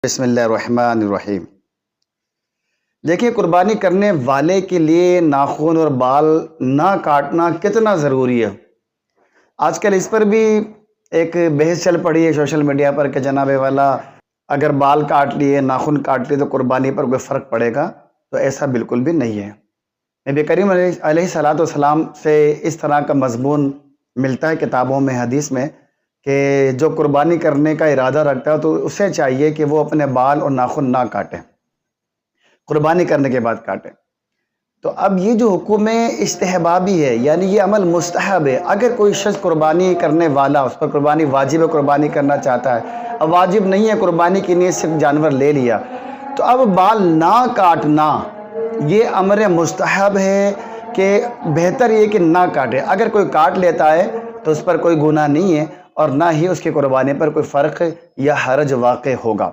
बिस्मिल्लाहिर्रहमानिर्रहीम। देखिए, कुर्बानी करने वाले के लिए नाखून और बाल ना काटना कितना ज़रूरी है। आजकल इस पर भी एक बहस चल पड़ी है सोशल मीडिया पर कि जनाबे वाला अगर बाल काट लिए, नाखून काट लिए तो कुर्बानी पर कोई फ़र्क पड़ेगा। तो ऐसा बिल्कुल भी नहीं है। नबी करीम अलैहिस्सलाम से इस तरह का मज़मून मिलता है किताबों में, हदीस में, कि जो कुर्बानी करने का इरादा रखता है तो उसे चाहिए कि वो अपने बाल और नाखून ना काटे, कुर्बानी करने के बाद काटे। तो अब ये जो हुक्म है इस्तिहबाबी है, यानी ये अमल मुस्तहब है। अगर कोई शख्स कुर्बानी करने वाला, उस पर कुर्बानी वाजिब है, कुर्बानी करना चाहता है, अब वाजिब नहीं है, कुर्बानी की नीयत सिर्फ जानवर ले लिया, तो अब बाल ना काटना ये अमर मुस्तहब है कि बेहतर ये कि ना काटे। अगर कोई काट लेता है तो उस पर कोई गुनाह नहीं है और ना ही उसकी कुर्बानी पर कोई फ़र्क या हरज वाक़ होगा।